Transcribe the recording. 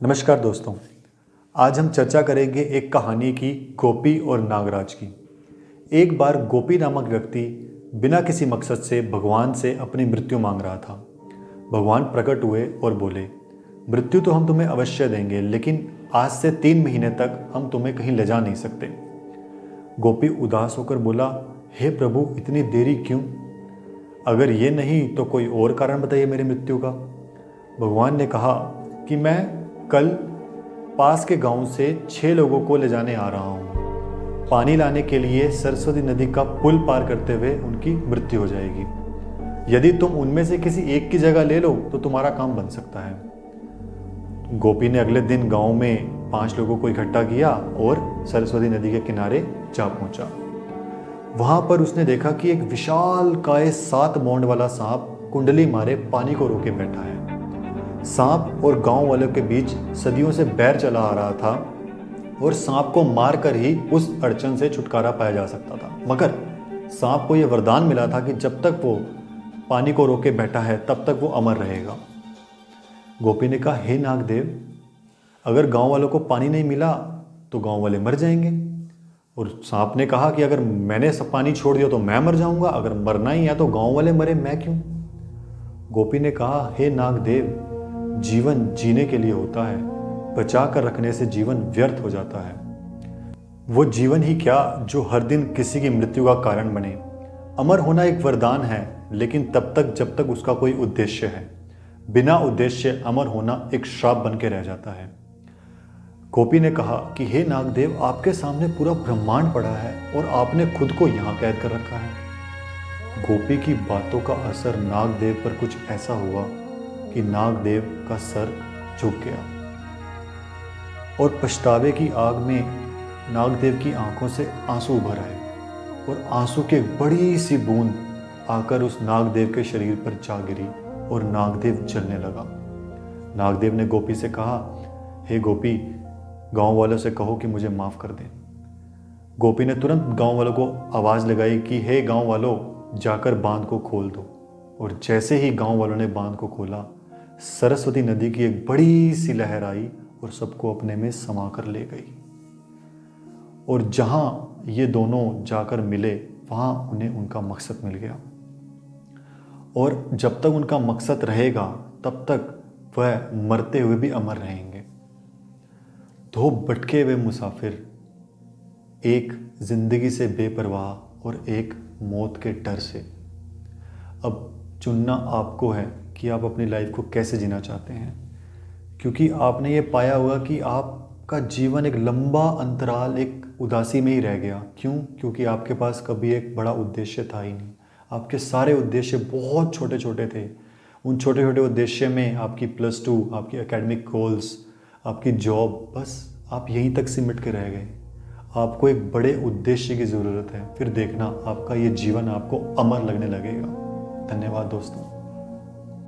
नमस्कार दोस्तों। आज हम चर्चा करेंगे एक कहानी की, गोपी और नागराज की। एक बार गोपी नामक व्यक्ति बिना किसी मकसद से भगवान से अपनी मृत्यु मांग रहा था। भगवान प्रकट हुए और बोले, मृत्यु तो हम तुम्हें अवश्य देंगे, लेकिन आज से 3 महीने तक हम तुम्हें कहीं ले जा नहीं सकते। गोपी उदास होकर बोला, हे प्रभु, इतनी देरी क्यों? अगर ये नहीं तो कोई और कारण बताइए मेरी मृत्यु का। भगवान ने कहा कि मैं कल पास के गांव से 6 लोगों को ले जाने आ रहा हूँ। पानी लाने के लिए सरस्वती नदी का पुल पार करते हुए उनकी मृत्यु हो जाएगी। यदि तुम उनमें से किसी एक की जगह ले लो तो तुम्हारा काम बन सकता है। गोपी ने अगले दिन गांव में 5 लोगों को इकट्ठा किया और सरस्वती नदी के किनारे जा पहुंचा। वहां पर उसने देखा कि एक विशाल काय 7 मौंड वाला सांप कुंडली मारे पानी को रोके बैठा है। सांप और गांव वालों के बीच सदियों से बैर चला आ रहा था और सांप को मारकर ही उस अड़चन से छुटकारा पाया जा सकता था। मगर सांप को यह वरदान मिला था कि जब तक वो पानी को रोके बैठा है तब तक वो अमर रहेगा। गोपी ने कहा, हे नागदेव, अगर गांव वालों को पानी नहीं मिला तो गांव वाले मर जाएंगे। और सांप ने कहा कि अगर मैंने सब पानी छोड़ दिया तो मैं मर जाऊंगा, अगर मरना ही है तो गांव वाले मरे, मैं क्यों? गोपी ने कहा, हे नागदेव, जीवन जीने के लिए होता है, बचा कर रखने से जीवन व्यर्थ हो जाता है। वो जीवन ही क्या जो हर दिन किसी की मृत्यु का कारण बने। अमर होना एक वरदान है, लेकिन तब तक जब तक उसका कोई उद्देश्य है। बिना उद्देश्य अमर होना एक श्राप बन के रह जाता है। गोपी ने कहा कि हे नागदेव, आपके सामने पूरा ब्रह्मांड पड़ा है और आपने खुद को यहाँ कैद कर रखा है। गोपी की बातों का असर नागदेव पर कुछ ऐसा हुआ कि नागदेव का सर झुक गया और पछतावे की आग में नागदेव की आंखों से आंसू उभर आए और आंसू की एक बड़ी सी बूंद आकर उस नागदेव के शरीर पर जा गिरी और नागदेव जलने लगा। नागदेव ने गोपी से कहा, हे गोपी, गांव वालों से कहो कि मुझे माफ कर दें। गोपी ने तुरंत गांव वालों को आवाज लगाई कि हे गांव वालों, जाकर बांध को खोल दो। और जैसे ही गांव वालों ने बांध को खोला, सरस्वती नदी की एक बड़ी सी लहर आई और सबको अपने में समा कर ले गई। और जहां ये दोनों जाकर मिले वहां उन्हें उनका मकसद मिल गया। और जब तक उनका मकसद रहेगा तब तक वह मरते हुए भी अमर रहेंगे। 2 भटके हुए मुसाफिर, एक जिंदगी से बेपरवाह और एक मौत के डर से। अब चुनना आपको है कि आप अपनी लाइफ को कैसे जीना चाहते हैं, क्योंकि आपने ये पाया होगा कि आपका जीवन एक लंबा अंतराल एक उदासी में ही रह गया। क्यों? क्योंकि आपके पास कभी एक बड़ा उद्देश्य था ही नहीं। आपके सारे उद्देश्य बहुत छोटे छोटे थे। उन छोटे छोटे उद्देश्य में आपकी +2, आपकी एकेडमिक गोल्स, आपकी जॉब, बस आप यहीं तक सिमट के रह गए। आपको एक बड़े उद्देश्य की ज़रूरत है, फिर देखना आपका ये जीवन आपको अमर लगने लगेगा। धन्यवाद दोस्तों।